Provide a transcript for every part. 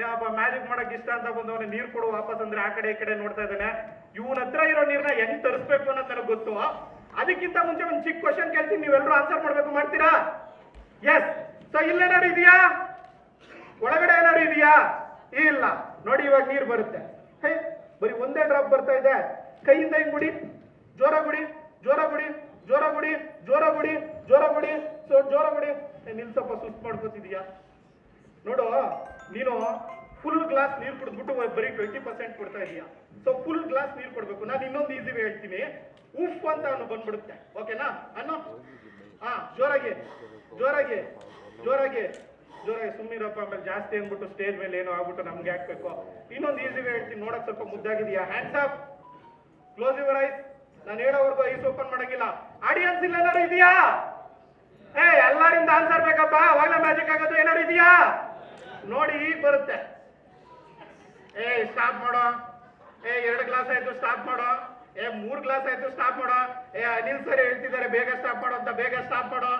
ಏನಪ್ಪ ಮ್ಯಾಜಿಕ್ ಮಾಡಕ್ ಇಷ್ಟ ಅಂತ ಬಂದವನು ನೀರು ಕೊಡು ವಾಪಸ್ ಅಂದ್ರೆ ಆ ಕಡೆ ಈ ಕಡೆ ನೋಡ್ತಾ ಇದ್ದಾನೆ. ಇವನ ಹತ್ರ ಇರೋ ನೀರ್ನ ಹೆಂಗ್ ತರಿಸ್ಬೇಕು ಅನ್ನೋದು ನನಗೆ ಗೊತ್ತು. ಅದಕ್ಕಿಂತ ಮುಂಚೆ ಒಂದು ಚಿಕ್ಕ ಕ್ವಶನ್ ಕೇಳ್ತೀನಿ, ನೀವೆಲ್ಲರೂ ಆನ್ಸರ್ ಮಾಡ್ಬೇಕು. ಮಾಡ್ತೀರಾ? ಎಸ್. ಸೊ ಇಲ್ಲೇನಾದ್ರು ಇದೆಯಾ? ಒಳಗಡೆ ಏನಾದ್ರು ಇದೆಯಾ? ಇಲ್ಲ. ನೋಡಿ ಇವಾಗ ನೀರು ಬರುತ್ತೆ. ಹೇ, ಬರೀ ಒಂದೇ ಡ್ರಾಪ್ ಬರ್ತಾ ಇದೆ. ಕೈಯಿಂದ ಹಿಂಗ್ ಗುಡಿ, ಜೋರ ಗುಡಿ, ಜೋರ ಗುಡಿ, ಜೋರ ಗುಡಿ, ಜೋರ ಗುಡಿ, ಜೋರ ಗುಡಿ, ಜೋರ ಗುಡಿ. ನಿಲ್ ಸ್ವಲ್ಪ ಸುಸ್ತು ಮಾಡ್ಕೋತಿದೀಯಾ? ನೋಡು, ನೀನು ಫುಲ್ ಗ್ಲಾಸ್ ನೀರು ಕುಡಿದ್ಬಿಟ್ಟು ಬರೀ 20% ಕೊಡ್ತಾ ಇದೀಯಾ. ಸೊ ಫುಲ್ ಗ್ಲಾಸ್ ನೀರು ಕೊಡ್ಬೇಕು. ನಾನು ಇನ್ನೊಂದು ಈಸಿ ವೇ ಹೇಳ್ತೀನಿ. ಉಫ್ ಅಂತ ಅವನು ಬಂದ್ಬಿಡುತ್ತೆ. ಓಕೆನಾ? ಅನ್ನೋ ಹಾ, ಜೋರಾಗಿ ಜೋರಾಗಿ ಜೋರಾಗಿ ಜೋರಾಗಿ. ಸುಮ್ಮನಿರಪ್ಪ, ಆಮೇಲೆ ಜಾಸ್ತಿ ಅಂದ್ಬಿಟ್ಟು ಸ್ಟೇಜ್ ಮೇಲೆ ಏನೋ ಆಗ್ಬಿಟ್ಟು ನಮ್ಗೆ ಹಾಕ್ಬೇಕು. ಇನ್ನೊಂದು ಈಸಿ ವೇ ಹೇಳ್ತೀನಿ, ನೋಡಕ್ ಸ್ವಲ್ಪ ಮುದ್ದಾಗಿದೆಯಾ? Hands up, close your eyes. ನಾನು ಹೇಳೋವರೆಗೂ ಐಸ್ ಓಪನ್ ಮಾಡಂಗಿಲ್ಲ. ಆಡಿಯನ್ಸ್ ಇಲ್ಲ ಏನಾರು ಇದೆಯಾ? ಎಲ್ಲರಿಂದ ಆನ್ಸರ್ ಬೇಕಪ್ಪ, ಅವಾಗಲೇ ಮ್ಯಾಜಿಕ್ ಆಗೋದು. ಏನಾರು ಇದೆಯಾ? ನೋಡಿ, ಈಗ ಬರುತ್ತೆ. ಸ್ಟಾಪ್ ಮಾಡೋ. 2 ಗ್ಲಾಸ್ ಆಯ್ತು, ಸ್ಟಾಪ್ ಮಾಡೋ. 3 ಗ್ಲಾಸ್ ಆಯ್ತು, ಸ್ಟಾಪ್ ಮಾಡೋ. ಅನಿಲ್ ಸರ್ ಹೇಳ್ತಿದ್ದಾರೆ ಬೇಗ ಸ್ಟಾಪ್ ಮಾಡೋ ಅಂತ, ಬೇಗ ಸ್ಟಾಪ್ ಮಾಡೋ.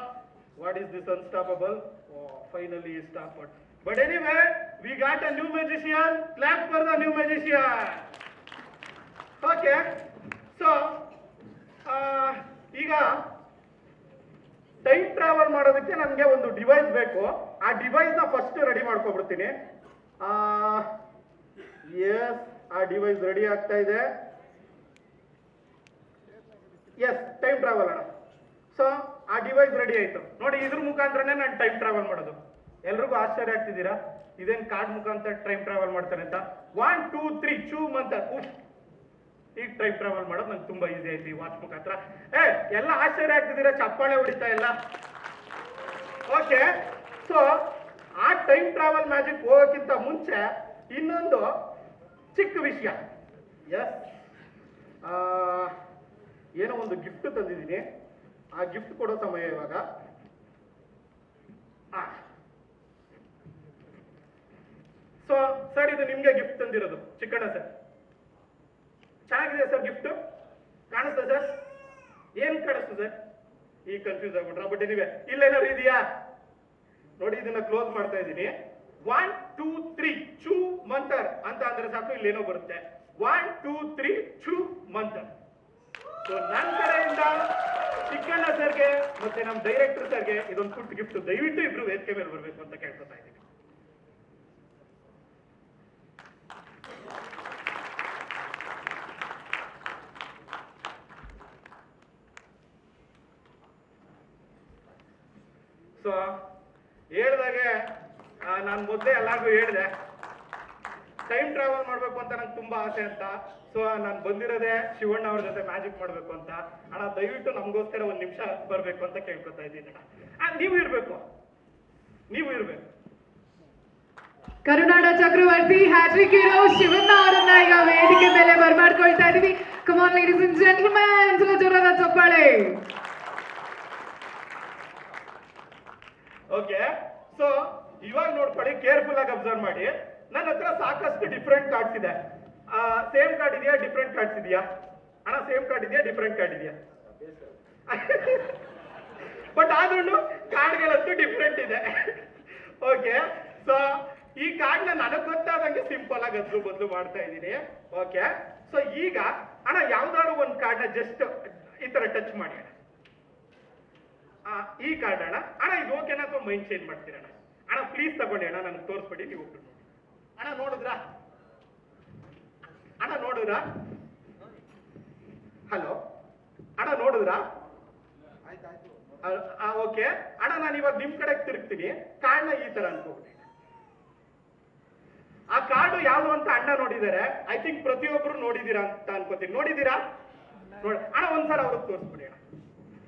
What is this unstoppable? Finally stop. But anyway, we got a new magician. Clap for the new magician. Okay, so ಈಗ ಟೈಮ್ ಟ್ರಾವೆಲ್ ಮಾಡೋದಕ್ಕೆ ನಮಗೆ ಒಂದು ಡಿವೈಸ್ ಬೇಕು. ಆ ಡಿವೈಸ್ ನ ಫಸ್ಟ್ ರೆಡಿ ಮಾಡ್ಕೊಬಿಡ್ತೀನಿ. ಎಸ್, ಆ ಡಿವೈಸ್ ರೆಡಿ ಆಗ್ತಾ ಇದೆ. ಎಸ್, ಟೈಮ್ ಟ್ರಾವೆಲ್ ಅಣ್ಣ. ಸೊ ಆ ಡಿವೈಸ್ ರೆಡಿ ಆಯ್ತು ನೋಡಿ. ಇದ್ರ ಮುಖಾಂತರನೇ ನಾನು ಟೈಮ್ ಟ್ರಾವೆಲ್ ಮಾಡೋದು. ಎಲ್ರಿಗೂ ಆಶ್ಚರ್ಯ ಆಗ್ತಿದ್ದೀರಾ, ಇದೇನ್ ಕಾರ್ಡ್ ಮುಖಾಂತರ ಟೈಮ್ ಟ್ರಾವೆಲ್ ಮಾಡ್ತಾನೆ ಅಂತ. 1 2 3 ಚೂಮ್ ಅಂತ ಈಗ ಟೈಮ್ ಟ್ರಾವೆಲ್ ಮಾಡೋದು ನಂಗೆ ತುಂಬಾ ಈಸಿ ಆಯ್ತು ಈ ವಾಚ್ ಮುಖಾಂತರ. ಎಲ್ಲ ಆಶ್ಚರ್ಯ ಆಗ್ತಿದ್ದೀರಾ, ಚಪ್ಪಾಳೆ ಹೊಡಿತಾ ಇಲ್ಲ. ಓಕೆ, ಸೊ ಆ ಟೈಮ್ ಟ್ರಾವೆಲ್ ಮ್ಯಾಜಿಕ್ ಹೋಗೋಕ್ಕಿಂತ ಮುಂಚೆ ಇನ್ನೊಂದು ಚಿಕ್ಕ ವಿಷಯ. ಎಸ್, ಏನೋ ಒಂದು ಗಿಫ್ಟ್ ತಂದಿದ್ದೀನಿ. ಆ ಗಿಫ್ಟ್ ಕೊಡೋ ಸಮಯ ಇವಾಗ. ಸೊ ಸರ್, ಇದು ನಿಮ್ಗೆ ಗಿಫ್ಟ್ ತಂದಿರೋದು. ಚಿಕ್ಕಣ್ಣ ಸರ್, ಚೆನ್ನಾಗಿದೆ ಸರ್ ಗಿಫ್ಟ್. ಕಾಣಿಸ್ತಾ ಸರ್? ಏನ್ ಕಾಣಿಸ್ತು ಸರ್? ಈಗ ಕನ್ಫ್ಯೂಸ್ ಆಗ್ಬಿಟ್ರ? ಬಟ್ ನೀವೇ ಇಲ್ಲೇನಾದ್ರು ಇದೆಯಾ ನೋಡಿ. ಇದನ್ನ ಕ್ಲೋಸ್ ಮಾಡ್ತಾ ಇದ್ದೀನಿ. 1 2 3 ಚೂ ಮಂತರ್ ಅಂತ ಅಂದ್ರೆ ಸಾಕು, ಇಲ್ಲೇನೋ ಬರುತ್ತೆ. 1 2 3 ಚೂ ಮಂತರ್. ಸೊ ನನ್ನ ಕಡೆಯಿಂದ ಚಿಕ್ಕಣ್ಣ ಸರ್ಗೆ ಮತ್ತೆ ನಮ್ಮ ಡೈರೆಕ್ಟರ್ ಸರ್ಗೆ ಇದೊಂದು ಪುಟ್ಟ ಗಿಫ್ಟ್. ದಯವಿಟ್ಟು ಇಬ್ರು ವೇದಿಕೆ ಮೇಲೆ ಬರಬೇಕು ಅಂತ ಕೇಳ್ಕೊತಾ ಇದ್ದೀನಿ. ಸೊ ಹೇಳ್ದಾಗೆ ನಾನು ಮೊದಲೇ ಎಲ್ಲರಿಗೂ ಹೇಳಿದೆ ಟೈಮ್ ಟ್ರಾವೆಲ್ ಮಾಡ್ಬೇಕು ಅಂತ ನಂಗೆ ತುಂಬಾ ಆಸೆ ಅಂತ. ಸೊ ನಾನು ಬಂದಿರೋದೇ ಶಿವಣ್ಣ ಅವ್ರ ಜೊತೆ ಮ್ಯಾಜಿಕ್ ಮಾಡ್ಬೇಕು ಅಂತ. ಅಣ್ಣ ದಯವಿಟ್ಟು ನಮಗೋಸ್ಕರ 1 ನಿಮಿಷ ಬರ್ಬೇಕು ಅಂತ ಕೇಳ್ಕೊತಾ ಇದ್ದೀನಿ ಅಣ್ಣ. ನೀವು ಇರ್ಬೇಕು. ಕರುನಾಡ ಚಕ್ರವರ್ತಿ ಹ್ಯಾಟ್ರಿಕ್ ಹೀರೋ ಶಿವಣ್ಣ ಅವರನ್ನ ಈಗ ವೇದಿಕೆ ಮೇಲೆ ಬರ್ಮಾಡ್ಕೊಳ್ತಾ ಇದೀವಿ. Come on ladies and gentlemen, ಜೋರಾದ ಚಪ್ಪಾಳೆ. ಓಕೆ, ಸೊ ಇವಾಗ ನೋಡ್ಕೊಳ್ಳಿ, ಕೇರ್ಫುಲ್ ಆಗಿ ಅಬ್ಸರ್ವ್ ಮಾಡಿ. ನನ್ನ ಹತ್ರ ಸಾಕಷ್ಟು ಡಿಫ್ರೆಂಟ್ ಕಾರ್ಡ್ಸ್ ಇದೆ. ಸೇಮ್ ಕಾರ್ಡ್ ಇದೆಯಾ, ಡಿಫ್ರೆಂಟ್ ಕಾರ್ಡ್ಸ್ ಇದೆಯಾ ಅಣ್ಣ? ಸೇಮ್ ಕಾರ್ಡ್ ಇದೆಯಾ, ಡಿಫ್ರೆಂಟ್ ಕಾರ್ಡ್ ಇದೆಯಾ? ಬಟ್ ಆದ್ರೂ ಕಾರ್ಡ್ಗಳಂತೂ ಡಿಫ್ರೆಂಟ್ ಇದೆ. ಓಕೆ, ಸೊ ಈ ಕಾರ್ಡ್ನ ನನಗೆ ಗೊತ್ತಾದಂಗೆ ಸಿಂಪಲ್ ಆಗಿ ಅದ್ಲು ಬದಲು ಮಾಡ್ತಾ ಇದ್ದೀನಿ. ಓಕೆ, ಸೊ ಈಗ ಅಣ್ಣ ಯಾವ್ದಾದ್ರು ಒಂದು ಕಾರ್ಡ್ನ ಜಸ್ಟ್ ಈ ತರ ಟಚ್ ಮಾಡಿ. ಈ ಕಾರ್ಡ್ ಅಣ್ಣ. ಇದು ಓಕೆನಾ ಅಥವಾ ಮೈಂಡ್ ಚೇಂಜ್ ಮಾಡ್ತೀರಣ್ಣ? ಅಣ್ಣ ಪ್ಲೀಸ್ ತಗೊಳ್ಳಿ ಅಣ್ಣ, ನನಗೆ ತೋರಿಸ್ಬಿಡಿ. ನೀವು ಅಣ್ಣ ನೋಡಿದ್ರಾ? ಹಲೋ ಅಣ್ಣ, ನೋಡಿದ್ರಾ? ಓಕೆ ಅಣ್ಣ, ನಾನು ಇವಾಗ ನಿಮ್ ಕಡೆ ತಿರುಗ್ತೀನಿ. ಕಾರ್ಡ್ನ ಈ ತರ ಅನ್ಕೋಬಿಡಿ. ಆ ಕಾರ್ಡ್ ಯಾವ್ದು ಅಂತ ಅಣ್ಣ ನೋಡಿದ್ದಾರೆ. ಐ ಥಿಂಕ್ ಪ್ರತಿಯೊಬ್ರು ನೋಡಿದೀರಾ ಅಂತ ಅನ್ಕೋತೀನಿ. ನೋಡಿದೀರಾ? ಅಣ್ಣ ಒಂದ್ಸಲ ಅವ್ರಿಗೆ ತೋರಿಸ್ಬಿಡಿ ಅಣ್ಣ.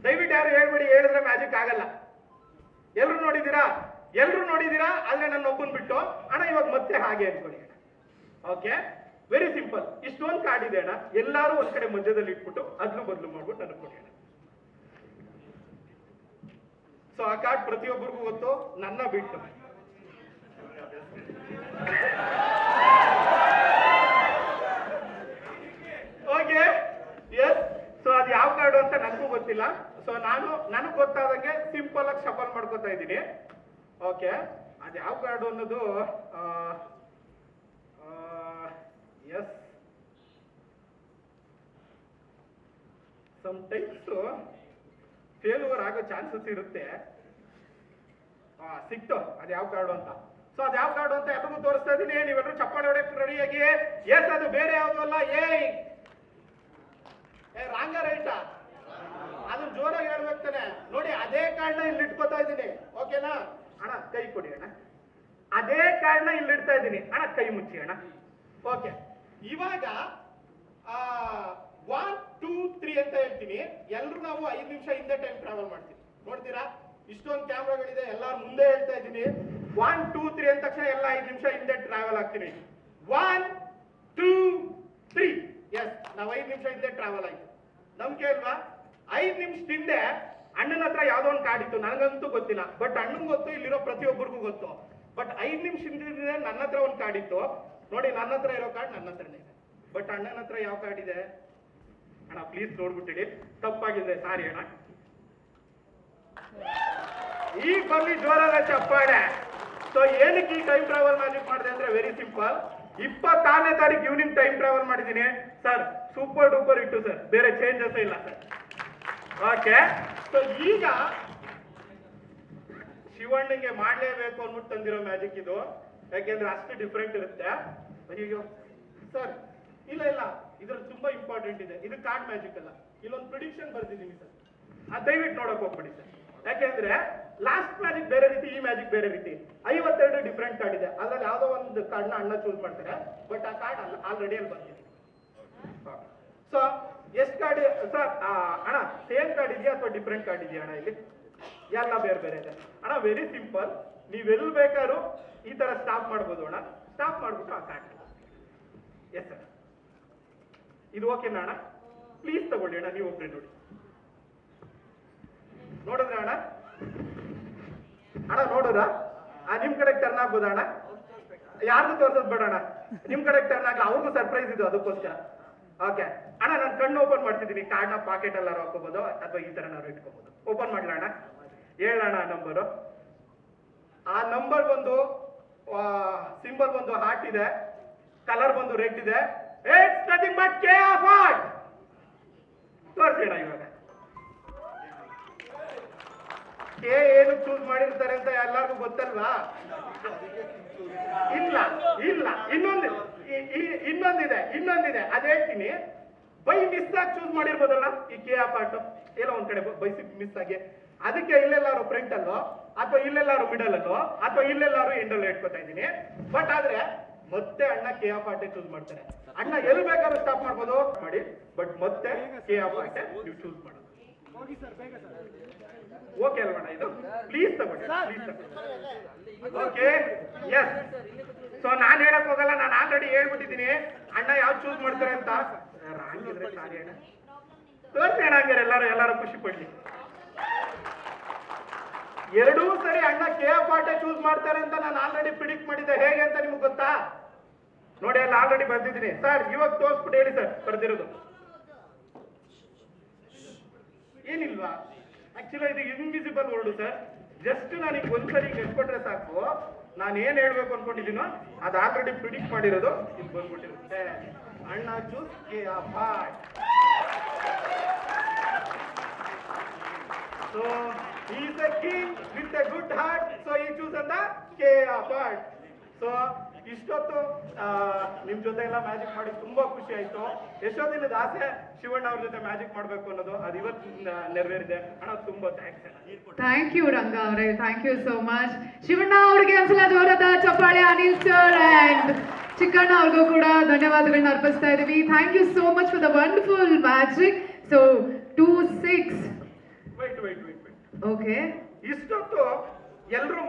ದಯವಿಟ್ಟು ಯಾರು ಹೇಳ್ಬೇಡಿ, ಹೇಳಿದ್ರೆ ಮ್ಯಾಜಿಕ್ ಆಗಲ್ಲ. ಎಲ್ರು ನೋಡಿದೀರಾ? ಆದ್ರೆ ನನ್ನ ಒಬ್ಬನ್ ಬಿಟ್ಟು. ಅಣ್ಣ ಇವಾಗ ಮತ್ತೆ ಹಾಗೆ ಅನ್ಕೊಳ್ಳಿ ಅಣ್ಣ. Okay, very simple. ಇಷ್ಟೊಂದು ಕಾರ್ಡ್ ಇದೆ ಅಣ್ಣ. ಎಲ್ಲಾರು ಒಂದ್ ಕಡೆ ಮಧ್ಯದಲ್ಲಿ ಇಟ್ಬಿಟ್ಟು ಅದ್ಲು ಬದ್ಲು ಮಾಡ್ಬಿಟ್ಟು ನನಗೆ ಕೊಡಿ ಅಣ್ಣ. ಸೊ ಆ ಕಾರ್ಡ್ ಪ್ರತಿಯೊಬ್ಬರಿಗೂ ಗೊತ್ತು, ನನ್ನ ಬಿಟ್ಟು. Okay, S. ಸೊ ಅದು ಯಾವ ಕಾರ್ಡು ಅಂತ ನನಗೂ ಗೊತ್ತಿಲ್ಲ. ಸೊ ನನಗೆ ಗೊತ್ತಾದಂಗೆ ಸಿಂಪಲ್ ಆಗಿ ಶಫಲ್ ಮಾಡ್ಕೊತಾ ಇದ್ದೀನಿ. ಓಕೆ, ಅದು ಯಾವ ಕಾರ್ಡು ಅನ್ನೋದು ಎಸ್ ಸಮ್ಟೈಮ್ಸ್ ಫೇಲ್ಯೂರ್ ಆಗೋ ಚಾನ್ಸಸ್ ಇರುತ್ತೆ. ಸಿಕ್ತು ಅದು ಯಾವ ಕಾರ್ಡು ಅಂತ. ಸೊ ಅದು ಯಾವ ಕಾರ್ಡು ಅಂತ ಎಲ್ಲರಿಗೂ ತೋರಿಸ್ತಾ ಇದೀನಿ. ನೀವೆಲ್ಲರೂ ಚಪ್ಪಾಳೆ ಹೊಡೆಯಕ್ಕೆ ರೆಡಿಯಾಗಿ. ಎಸ್ ಅದು ಬೇರೆ ಯಾವುದು ಅಲ್ಲ. ಏ ರಾಂಗ ರೈಟಾ ಅದು ಜೋರಾಗಿ ಹೇಳ್ಬೇಕು ತಾನೆ. ನೋಡಿ ಅದೇ ಕಾರ್ಡ್ನ ಇಲ್ಲಿ ಇಟ್ಕೋತಾ ಇದ್ದೀನಿ. ಓಕೆನಾ ಅಣ್ಣ ಕೈ ಕೊಡಿ ಅಣ್ಣ. ಅದೇ ಕಾರ್ಡ್ನ ಇಲ್ಲಿ ಇಡ್ತಾ ಇದ್ದೀನಿ ಅಣ್ಣ. ಕೈ ಮುಚ್ಚಿ ಅಣ್ಣ. ಓಕೆ ಇವಾಗ 1 2 3 ಅಂತ ಹೇಳ್ತೀನಿ. ಎಲ್ರು ನಾವು 5 ನಿಮಿಷ ಹಿಂದೆ ಟೈಮ್ ಟ್ರಾವೆಲ್ ಮಾಡ್ತೀವಿ. ನೋಡ್ತೀರಾ ಇಷ್ಟೊಂದು ಕ್ಯಾಮ್ರಾಗಳಿದೆ. ಎಲ್ಲಾರು ಮುಂದೆ ಹೇಳ್ತಾ ಇದ್ದೀನಿ. 1 2 3 ಅಂದ ತಕ್ಷಣ ಎಲ್ಲ 5 ನಿಮಿಷ ಹಿಂದೆ ಟ್ರಾವೆಲ್ ಆಗ್ತೀನಿ. 1 2 3 ಎಸ್ ನಾವು 5 ನಿಮಿಷ ಹಿಂದೆ ಟ್ರಾವೆಲ್ ಆಯ್ತು. ನಮ್ಗೆ ಅಲ್ವಾ 5 ನಿಮಿಷದ ಹಿಂದೆ ಅಣ್ಣನ ಹತ್ರ ಯಾವ್ದೋ ಒಂದು ಕಾರ್ಡ್ ಇತ್ತು. ನನಗಂತೂ ಗೊತ್ತಿಲ್ಲ, ಬಟ್ ಅಣ್ಣಂಗೆ ಗೊತ್ತು, ಇಲ್ಲಿರೋ ಪ್ರತಿಯೊಬ್ಬರಿಗೂ ಗೊತ್ತು. ಬಟ್ 5 ನಿಮಿಷ ಹಿಂದೆ ನನ್ನ ಹತ್ರ ಒಂದು ಕಾರ್ಡ್ ಇತ್ತು. ನೋಡಿ ನನ್ನ ಹತ್ರ ಇರೋ ಕಾರ್ಡ್ ನನ್ನ ಹತ್ರನೇ ಇದೆ. ಬಟ್ ಅಣ್ಣನ ಹತ್ರ ಯಾವ ಕಾರ್ಡ್ ಇದೆ ಅಣ್ಣ ಪ್ಲೀಸ್ ನೋಡ್ಬಿಟ್ಟಿಡಿ. ತಪ್ಪಾಗಿದೆ ಸಾರಿ ಅಣ್ಣ. ಈಗ ಬರ್ಲಿ ಜೋರಾದ ಚಪ್ಪಾಳೆ. ಸೊ ಏನಕ್ಕೆ ಈ ಟೈಮ್ ಟ್ರಾವೆಲ್ ಮ್ಯಾಜಿಕ್ ಮಾಡಿದೆ ಅಂದ್ರೆ ವೆರಿ ಸಿಂಪಲ್. 26ನೇ ತಾರೀಕು ಈವ್ನಿಂಗ್ ಟೈಮ್ ಟ್ರಾವೆಲ್ ಮಾಡಿದ್ದೀನಿ ಸರ್. ಸೂಪರ್ ಡೂಪರ್ ಇಟ್ಟು ಸರ್, ಬೇರೆ ಚೇಂಜಸ್ ಇಲ್ಲ ಸರ್. ಓಕೆ ಸೊ ಈಗ ಶಿವಣ್ಣಂಗೆ ಮಾಡ್ಲೇಬೇಕು ಅಂದ್ಬಿಟ್ಟು ತಂದಿರೋ ಮ್ಯಾಜಿಕ್ ಇದು. ಯಾಕೆಂದ್ರೆ ಅಷ್ಟು ಡಿಫ್ರೆಂಟ್ ಇರುತ್ತೆ. ಅಯ್ಯೋ ಸರ್ ಇಲ್ಲ ಇಲ್ಲ ಇದ್ರಲ್ಲಿ ತುಂಬಾ ಇಂಪಾರ್ಟೆಂಟ್ ಇದೆ. ಇದು ಕಾರ್ಡ್ ಮ್ಯಾಜಿಕ್ ಅಲ್ಲ, ಇಲ್ಲೊಂದು ಪ್ರಿಡಿಕ್ಷನ್ ಬರ್ತಿದ್ದೀನಿ ಸರ್. ದಯವಿಟ್ಟು ನೋಡಕ್ ಹೋಗ್ಬಿಡಿ ಸರ್. ಯಾಕೆಂದ್ರೆ ಲಾಸ್ಟ್ ಮ್ಯಾಜಿಕ್ ಬೇರೆ ರೀತಿ, ಈ ಮ್ಯಾಜಿಕ್ ಬೇರೆ ರೀತಿ. 52 ಡಿಫ್ರೆಂಟ್ ಕಾರ್ಡ್ ಇದೆ. ಅದ್ರಲ್ಲಿ ಯಾವ್ದೋ ಒಂದು ಕಾರ್ಡ್ನ ಅಣ್ಣ ಚೂಸ್ ಮಾಡ್ತಾರೆ. ಬಟ್ ಆ ಕಾರ್ಡ್ ಆಲ್ರೆಡಿ ಅಲ್ಲಿ ಬಂದಿದೆ. ಸೊ ಎಷ್ಟು ಕಾರ್ಡ್ ಸರ್ ಅಣ್ಣ ಸೇಮ್ ಕಾರ್ಡ್ ಇದೆಯಾ ಅಥವಾ ಡಿಫ್ರೆಂಟ್ ಕಾರ್ಡ್ ಇದೆಯಾ ಅಣ್ಣ? ಇಲ್ಲಿ ಎಲ್ಲ ಬೇರೆ ಬೇರೆ ಇದೆ ಅಣ್ಣ. Very simple. ನೀವೆಲ್ಲಿ ಬೇಕಾದ್ರೂ ಈ ತರ ಸ್ಟಾಪ್ ಮಾಡ್ಬೋದು ಅಣ್ಣ. ಸ್ಟಾಪ್ ಮಾಡ್ಬಿಟ್ಟು ಆ ಕಾರ್ಡ್ ಎಸ್ ಸರ್ ಇದು ಓಕೆನಾ ಅಣ್ಣ? ಪ್ಲೀಸ್ ತಗೊಳ್ಳಿ ಅಣ್ಣ. ನೀವು ಒಬ್ಬರೇ ನೋಡಿ. ನೋಡಿದ್ರ ಅಣ್ಣ? ಅಣ್ಣ ನೋಡಿದ್ರ? ನಿಮ್ ಕಡೆಗೆ ಟರ್ನ್ ಆಗ್ಬೋದ ಅಣ್ಣ? ಯಾರಿಗೂ ತೋರ್ಸೋದ್ ಬೇಡ ಅಣ್ಣ. ನಿಮ್ ಕಡೆಗೆ ಟರ್ನ್ ಆಗ್ಲಿ, ಅವ್ರಿಗೂ ಸರ್ಪ್ರೈಸ್ ಇದು ಅದಕ್ಕೋಸ್ಕರ. ಓಕೆ ಅಣ್ಣ ನಾನು ಕಣ್ಣು ಓಪನ್ ಮಾಡ್ತಿದ್ದೀನಿ. ಕಾರ್ಡ್ನ ಪಾಕೆಟ್ ಎಲ್ಲಾರು ಹಾಕೋಬಹುದು ಅಥವಾ ಈ ತರ ನಾವು ಇಟ್ಕೋಬಹುದು. ಓಪನ್ ಮಾಡ್ಲಾ ಅಣ್ಣ? ಹೇಳೋಣ ನಂಬರು. ಆ ನಂಬರ್ ಬಂದು ಸಿಂಬಲ್ ಬಂದು ಹಾರ್ಟ್ ಇದೆ, ಕಲರ್ ಬಂದು ರೆಡ್ ಇದೆ. It's nothing but K of heart. ತೋರಿಸೋಣ ಇವಾಗ ಕೆ ಏನು ಚೂಸ್ ಮಾಡಿರ್ತಾರೆ ಅಂತ ಎಲ್ಲರಿಗೂ ಗೊತ್ತಲ್ವಾ? ಇಲ್ಲ ಇಲ್ಲ ಇನ್ನೊಂದಿದೆ ಅದ್ ಹೇಳ್ತೀನಿ. ಬೈ ಮಿಸ್ ಆಗಿ ಚೂಸ್ ಮಾಡಿರ್ಬೋದಲ್ಲ ಈ ಕೆ ಆಫ್ ಹಾರ್ಟ್. ಏನೋ ಒಂದ್ ಕಡೆ ಬೈಸಿ ಮಿಸ್ ಆಗಿ, ಅದಕ್ಕೆ ಇಲ್ಲೆಲ್ಲಾರು ಫ್ರಂಟ್ ಅಲ್ಲೋ ಅಥವಾ ಇಲ್ಲೆಲ್ಲಾರು ಮಿಡಲ್ ಅಲ್ಲೋ ಅಥವಾ ಇಲ್ಲೆಲ್ಲಾರು ಎಂಡಲ್ಲೋ ಇಟ್ಕೋತಾ ಇದ್ದೀನಿ. ಬಟ್ ಆದ್ರೆ ಮತ್ತೆ ಅಣ್ಣ ಕೆ ಆಫ್ ಹಾರ್ಟ್ ಚೂಸ್ ಮಾಡ್ತಾರೆ. ಅಣ್ಣ ಎಲ್ಲಿ ಬೇಕಾದ್ರೂ ಸ್ಟಾಪ್ ಮಾಡ್ಬೋದು ಮಾಡಿ, ಬಟ್ ಮತ್ತೆ ಕೆ ಆಫ್ ಹಾರ್ಟ್ ನೀವು ಚೂಸ್ ಮಾಡೋದು. ಓಕೆ ಅಲ್ವಣ್ಣ? ಇದು ಪ್ಲೀಸ್ ತಗೊಳ್ಳಿ, ಪ್ಲೀಸ್ ತಗೊಳ್ಳಿ. Okay yes. ಸೊ ನಾನ್ ಹೇಳಕ್ ಹೋಗಲ್ಲ, ನಾನು ಆಲ್ರೆಡಿ ಹೇಳ್ಬಿಟ್ಟಿದ್ದೀನಿ ಅಣ್ಣ ಯಾವ್ದು ಚೂಸ್ ಮಾಡ್ತಾರೆ ಅಂತ. ರಾಂಗಿದ್ರೆ ಸಾರಿ ಅಣ್ಣ, ತೋರಿಸಿ ಅಣ್ಣ. ಹಂಗಾರೆ ಎಲ್ಲಾರು ಖುಷಿ ಪಡ್ಲಿ. ಎರಡೂ ಸರಿ ಅಣ್ಣ ಕೆ ಆಫ್ ಹಾರ್ಟ್ ಚೂಸ್ ಮಾಡ್ತಾರೆ ಅಂತ ನಾನು ಆಲ್ರೆಡಿ ಪ್ರಿಡಿಕ್ಟ್ ಮಾಡಿದ್ದೆ. ಹೇಗೆ ಅಂತ ನಿಮ್ಗೆ ಗೊತ್ತಾ? ನೋಡಿ ಅಲ್ಲಿ ಆಲ್ರೆಡಿ ಬರ್ದಿದ್ದೀನಿ ಸರ್. ಇವಾಗ ತೋರಿಸ್ಬಿಟ್ಟು ಹೇಳಿ ಸರ್ ಬರ್ದಿರೋದು. ಏನಿಲ್ವಾ? ಆಕ್ಚುಲಿ ಇದು ಇನ್ವಿಸಿಬಲ್ ವರ್ಡ್ ಸರ್. ಜಸ್ಟ್ ನನಗೆ ಒಂದ್ಸರಿ ಗೆಟ್ಕೊಟ್ರೆ ಸಾಕು, ನಾನು ಏನ್ ಹೇಳ್ಬೇಕು ಅನ್ಕೊಂಡಿದ್ದೀನೋ ಅದು ಆಲ್ರೆಡಿ ಪ್ರಿಡಿಕ್ಟ್ ಮಾಡಿರೋದು ಇಲ್ಲಿ ಬಂದ್ಬಿಟ್ಟಿರುತ್ತೆ. ಅಣ್ಣ choose K of heart. So he is a king with a good heart. So he chooses the K of heart. So ಇಷ್ಟೊತ್ತು ನಿಮ್ ಜೊತೆ ಎಲ್ಲ ಮ್ಯಾಜಿಕ್ ಮಾಡಿ ತುಂಬಾ ಖುಷಿ ಆಯ್ತು. ಎಷ್ಟೋ ದಿನದ ಆಸೆ ಶಿವಣ್ಣ ಅವ್ರ ಜೊತೆ ಮ್ಯಾಜಿಕ್ ಮಾಡ್ಬೇಕು ಅನ್ನೋದು, ಅದು ಇವತ್ತು ನೆರವೇರಿದೆ ಅಣ್ಣ. ತುಂಬಾ ಥ್ಯಾಂಕ್ಸ್ ಅಣ್ಣ. ಥ್ಯಾಂಕ್ ಯು ರಂಗ ಅವರೇ, thank you so much. Shivanna ಅವ್ರಿಗೆ ಒಂದ್ಸಲ ಜೋರಾದ ಚಪ್ಪಾಳೆ. ಅನಿಲ್ ಸರ್ ಅಂಡ್ ಚಿಕ್ಕಣ್ಣ ಅವ್ರಿಗೂ ಕೂಡ ಧನ್ಯವಾದಗಳನ್ನ ಅರ್ಪಿಸ್ತಾ ಇದೀವಿ. Thank you so much for the wonderful magic. So 2-6 wait. Okay. ಇಷ್ಟೊತ್ತು ಎಲ್ರು